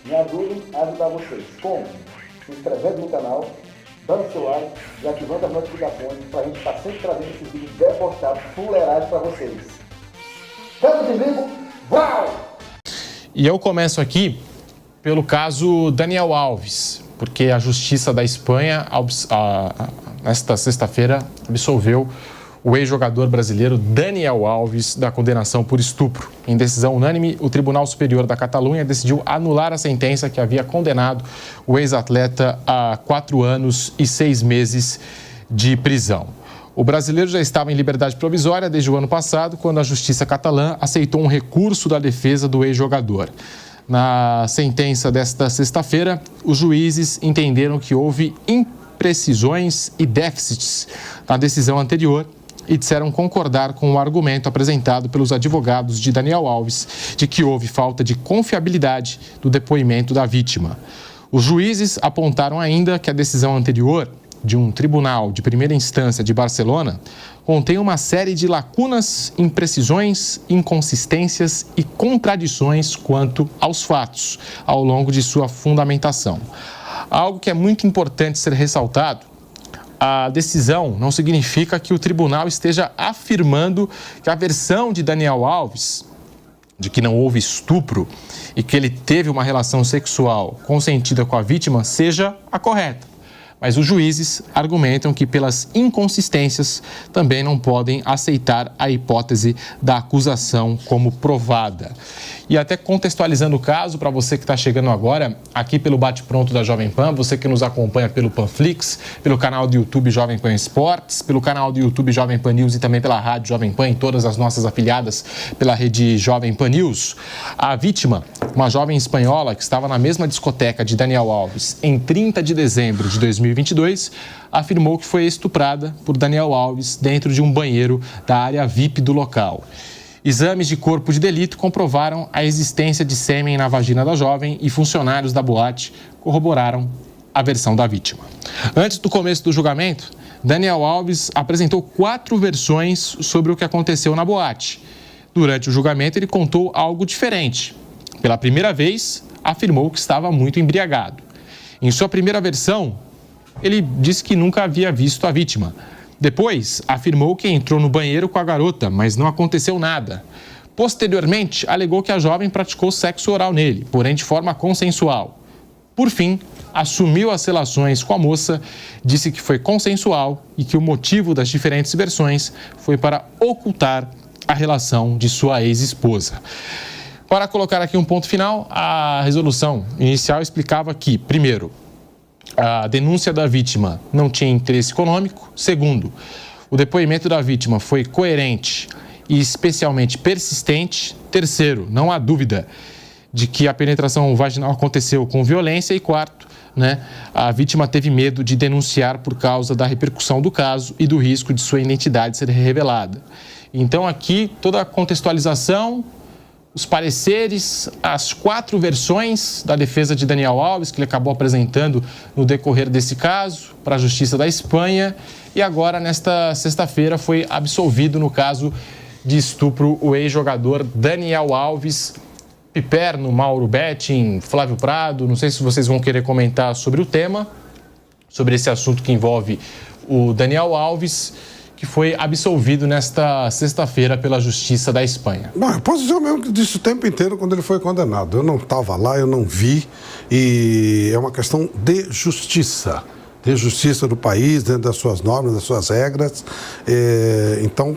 Me ajudem a ajudar vocês. Como? Se inscrevendo no canal, dando seu like e ativando as notificações para a gente estar sempre trazendo esses vídeos debochados, fuleirais para vocês. Estamos em vivo? Uau! E eu começo aqui pelo caso Daniel Alves, porque a Justiça da Espanha, nesta sexta-feira, absolveu o ex-jogador brasileiro Daniel Alves da condenação por estupro. Em decisão unânime, o Tribunal Superior da Catalunha decidiu anular a sentença que havia condenado o ex-atleta a 4 anos e 6 meses de prisão. O brasileiro já estava em liberdade provisória desde o ano passado, quando a Justiça catalã aceitou um recurso da defesa do ex-jogador. Na sentença desta sexta-feira, os juízes entenderam que houve imprecisões e déficits na decisão anterior e disseram concordar com o argumento apresentado pelos advogados de Daniel Alves de que houve falta de confiabilidade do depoimento da vítima. Os juízes apontaram ainda que a decisão anterior de um tribunal de primeira instância de Barcelona contém uma série de lacunas, imprecisões, inconsistências e contradições quanto aos fatos ao longo de sua fundamentação. Algo que é muito importante ser ressaltado: a decisão não significa que o tribunal esteja afirmando que a versão de Daniel Alves, de que não houve estupro e que ele teve uma relação sexual consentida com a vítima, seja a correta. Mas os juízes argumentam que, pelas inconsistências, também não podem aceitar a hipótese da acusação como provada. E até contextualizando o caso, para você que está chegando agora, aqui pelo Bate-Pronto da Jovem Pan, você que nos acompanha pelo Panflix, pelo canal do YouTube Jovem Pan Esportes, pelo canal do YouTube Jovem Pan News e também pela Rádio Jovem Pan, em todas as nossas afiliadas pela rede Jovem Pan News, a vítima, uma jovem espanhola que estava na mesma discoteca de Daniel Alves em 30 de dezembro de 2022, afirmou que foi estuprada por Daniel Alves dentro de um banheiro da área VIP do local. Exames de corpo de delito comprovaram a existência de sêmen na vagina da jovem e funcionários da boate corroboraram a versão da vítima. Antes do começo do julgamento, Daniel Alves apresentou 4 versões sobre o que aconteceu na boate. Durante o julgamento, ele contou algo diferente. Pela primeira vez, afirmou que estava muito embriagado. Em sua primeira versão, ele disse que nunca havia visto a vítima. Depois, afirmou que entrou no banheiro com a garota, mas não aconteceu nada. Posteriormente, alegou que a jovem praticou sexo oral nele, porém de forma consensual. Por fim, assumiu as relações com a moça, disse que foi consensual e que o motivo das diferentes versões foi para ocultar a relação de sua ex-esposa. Para colocar aqui um ponto final, a resolução inicial explicava que, primeiro, a denúncia da vítima não tinha interesse econômico. Segundo, o depoimento da vítima foi coerente e especialmente persistente. Terceiro, não há dúvida de que a penetração vaginal aconteceu com violência. E quarto, a vítima teve medo de denunciar por causa da repercussão do caso e do risco de sua identidade ser revelada. Então aqui toda a contextualização, os pareceres, as 4 versões da defesa de Daniel Alves, que ele acabou apresentando no decorrer desse caso para a Justiça da Espanha. E agora, nesta sexta-feira, foi absolvido no caso de estupro o ex-jogador Daniel Alves. Piperno, Mauro Betting, Flávio Prado, não sei se vocês vão querer comentar sobre o tema, sobre esse assunto que envolve o Daniel Alves, que foi absolvido nesta sexta-feira pela Justiça da Espanha. Bom, eu posso dizer o mesmo que disse o tempo inteiro quando ele foi condenado. Eu não estava lá, eu não vi, e é uma questão de justiça do país, dentro das suas normas, das suas regras. Então,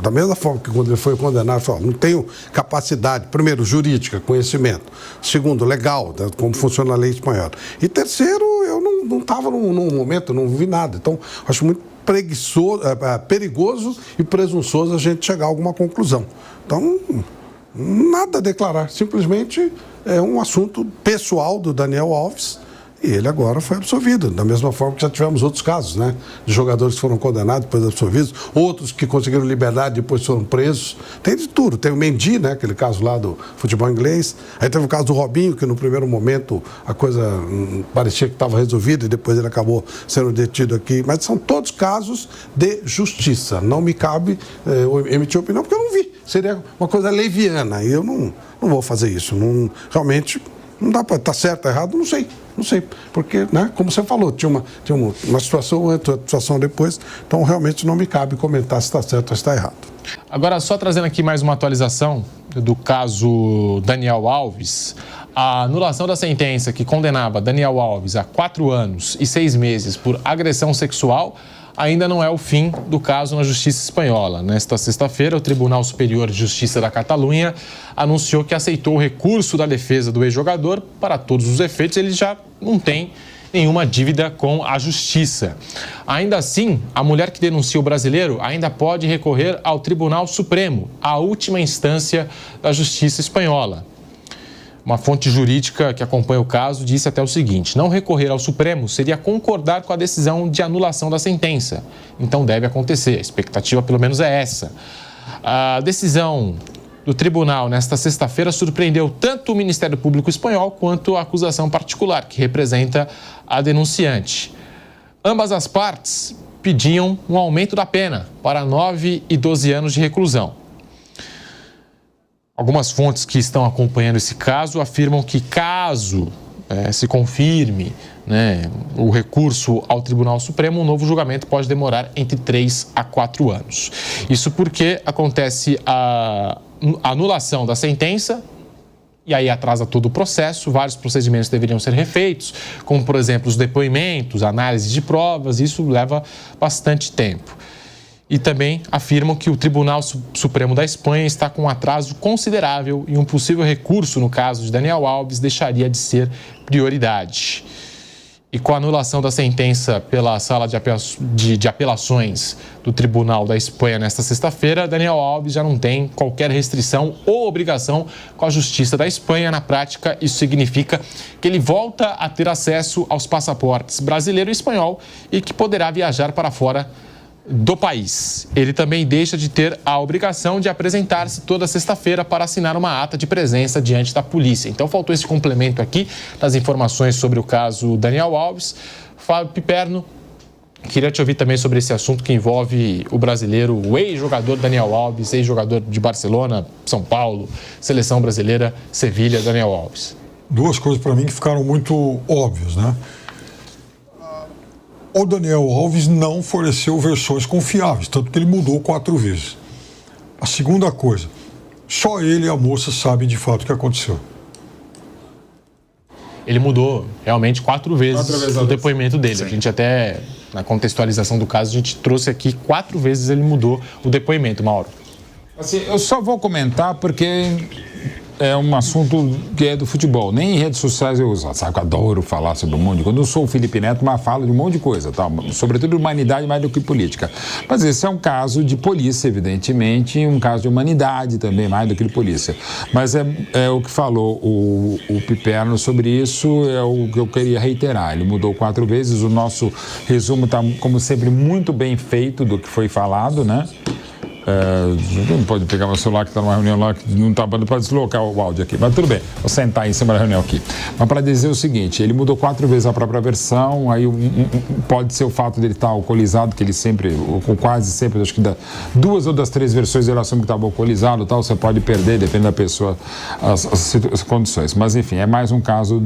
da mesma forma que quando ele foi condenado, ele falou: não tenho capacidade, primeiro, jurídica, conhecimento, segundo, legal, como funciona a lei espanhola. E terceiro, eu não estava num momento, não vi nada. Então, acho muito perigoso e presunçoso a gente chegar a alguma conclusão. Então, nada a declarar, simplesmente é um assunto pessoal do Daniel Alves e ele agora foi absolvido, da mesma forma que já tivemos outros casos, de jogadores que foram condenados, depois absolvidos, outros que conseguiram liberdade e depois foram presos. Tem de tudo, tem o Mendy, aquele caso lá do futebol inglês, aí teve o caso do Robinho, que no primeiro momento a coisa parecia que estava resolvida e depois ele acabou sendo detido aqui, mas são todos casos de justiça. Não me cabe emitir opinião porque eu não vi, seria uma coisa leviana e eu não vou fazer isso, realmente Não dá para estar certo ou errado, não sei. Porque, né, como você falou, tinha uma situação antes, outra situação depois, então realmente não me cabe comentar se está certo ou se está errado. Agora, só trazendo aqui mais uma atualização do caso Daniel Alves, a anulação da sentença que condenava Daniel Alves a 4 anos e 6 meses por agressão sexual ainda não é o fim do caso na Justiça Espanhola. Nesta sexta-feira, o Tribunal Superior de Justiça da Catalunha anunciou que aceitou o recurso da defesa do ex-jogador. Para todos os efeitos, ele já não tem nenhuma dívida com a Justiça. Ainda assim, a mulher que denuncia o brasileiro ainda pode recorrer ao Tribunal Supremo, a última instância da Justiça Espanhola. Uma fonte jurídica que acompanha o caso disse até o seguinte: não recorrer ao Supremo seria concordar com a decisão de anulação da sentença. Então deve acontecer, a expectativa pelo menos é essa. A decisão do tribunal nesta sexta-feira surpreendeu tanto o Ministério Público Espanhol quanto a acusação particular, que representa a denunciante. Ambas as partes pediam um aumento da pena para 9 e 12 anos de reclusão. Algumas fontes que estão acompanhando esse caso afirmam que, caso se confirme, né, o recurso ao Tribunal Supremo, um novo julgamento pode demorar entre 3 a 4 anos. Isso porque acontece a anulação da sentença e aí atrasa todo o processo. Vários procedimentos deveriam ser refeitos, como, por exemplo, os depoimentos, análise de provas. Isso leva bastante tempo. E também afirmam que o Tribunal Supremo da Espanha está com um atraso considerável e um possível recurso no caso de Daniel Alves deixaria de ser prioridade. E com a anulação da sentença pela Sala de Apelações do Tribunal da Espanha nesta sexta-feira, Daniel Alves já não tem qualquer restrição ou obrigação com a Justiça da Espanha. Na prática, isso significa que ele volta a ter acesso aos passaportes brasileiro e espanhol e que poderá viajar para fora do país. Ele também deixa de ter a obrigação de apresentar-se toda sexta-feira para assinar uma ata de presença diante da polícia. Então, faltou esse complemento aqui das informações sobre o caso Daniel Alves. Fábio Piperno, queria te ouvir também sobre esse assunto que envolve o brasileiro, o ex-jogador Daniel Alves, ex-jogador de Barcelona, São Paulo, Seleção Brasileira, Sevilha, Daniel Alves. Duas coisas para mim que ficaram muito óbvias, né? O Daniel Alves não forneceu versões confiáveis, tanto que ele mudou 4 vezes. A segunda coisa, só ele e a moça sabem de fato o que aconteceu. Ele mudou realmente 4 vezes o depoimento dele. Sim. A gente até, na contextualização do caso, a gente trouxe aqui 4 vezes ele mudou o depoimento, Mauro. Assim, eu só vou comentar porque é um assunto que é do futebol. Nem em redes sociais eu uso. Sabe que eu adoro falar sobre um monte de coisa. Eu não sou o Felipe Neto, mas falo de um monte de coisa, tá? Sobretudo humanidade mais do que política. Mas esse é um caso de polícia, evidentemente, e um caso de humanidade também, mais do que de polícia. Mas é o que falou o Piperno sobre isso, é o que eu queria reiterar. Ele mudou 4 vezes, o nosso resumo está, como sempre, muito bem feito do que foi falado, né? Não pode pegar meu celular que está numa reunião lá que não está dando para deslocar o áudio aqui, mas tudo bem, vou sentar em cima da reunião aqui. Mas para dizer o seguinte, ele mudou 4 vezes a própria versão, aí pode ser o fato dele estar alcoolizado, que ele sempre, ou quase sempre, acho que 2 ou das 3 versões ele assume que estava alcoolizado, tal, você pode perder, depende da pessoa, as condições. Mas enfim, é mais um caso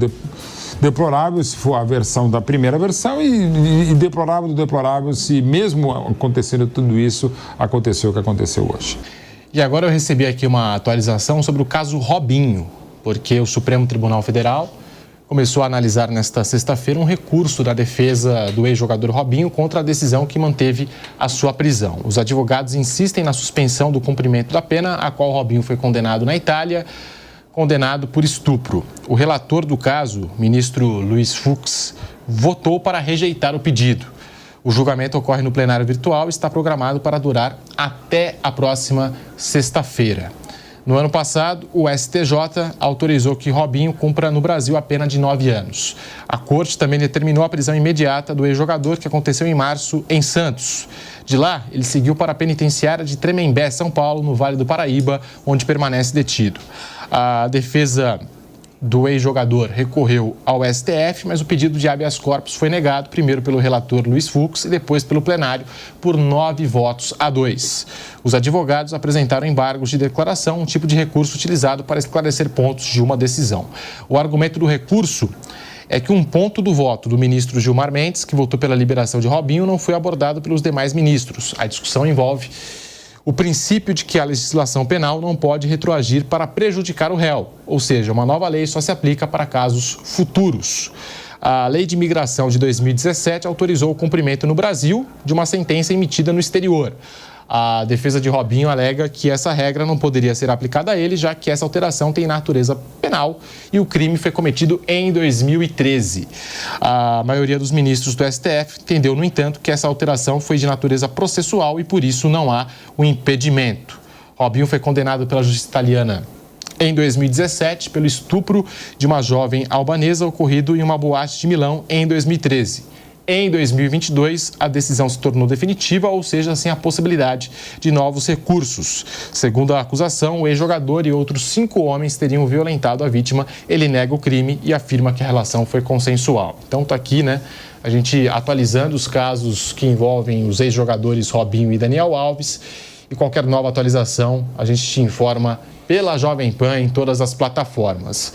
deplorável se for a versão da primeira versão e deplorável se mesmo acontecendo tudo isso, aconteceu o que aconteceu hoje. E agora eu recebi aqui uma atualização sobre o caso Robinho, porque o Supremo Tribunal Federal começou a analisar nesta sexta-feira um recurso da defesa do ex-jogador Robinho contra a decisão que manteve a sua prisão. Os advogados insistem na suspensão do cumprimento da pena, a qual Robinho foi condenado na Itália, condenado por estupro. O relator do caso, ministro Luiz Fux, votou para rejeitar o pedido. O julgamento ocorre no plenário virtual e está programado para durar até a próxima sexta-feira. No ano passado, o STJ autorizou que Robinho cumpra no Brasil a pena de 9 anos. A corte também determinou a prisão imediata do ex-jogador, que aconteceu em março em Santos. De lá, ele seguiu para a penitenciária de Tremembé, São Paulo, no Vale do Paraíba, onde permanece detido. A defesa do ex-jogador recorreu ao STF, mas o pedido de habeas corpus foi negado, primeiro pelo relator Luiz Fux e depois pelo plenário, por 9-2. Os advogados apresentaram embargos de declaração, um tipo de recurso utilizado para esclarecer pontos de uma decisão. O argumento do recurso é que um ponto do voto do ministro Gilmar Mendes, que votou pela liberação de Robinho, não foi abordado pelos demais ministros. A discussão envolve o princípio de que a legislação penal não pode retroagir para prejudicar o réu, ou seja, uma nova lei só se aplica para casos futuros. A Lei de Imigração de 2017 autorizou o cumprimento no Brasil de uma sentença emitida no exterior. A defesa de Robinho alega que essa regra não poderia ser aplicada a ele, já que essa alteração tem natureza penal e o crime foi cometido em 2013. A maioria dos ministros do STF entendeu, no entanto, que essa alteração foi de natureza processual e, por isso, não há o impedimento. Robinho foi condenado pela justiça italiana em 2017 pelo estupro de uma jovem albanesa ocorrido em uma boate de Milão em 2013. Em 2022, a decisão se tornou definitiva, ou seja, sem a possibilidade de novos recursos. Segundo a acusação, o ex-jogador e outros 5 homens teriam violentado a vítima. Ele nega o crime e afirma que a relação foi consensual. Então, está aqui, né? A gente atualizando os casos que envolvem os ex-jogadores Robinho e Daniel Alves. E qualquer nova atualização, a gente te informa pela Jovem Pan em todas as plataformas.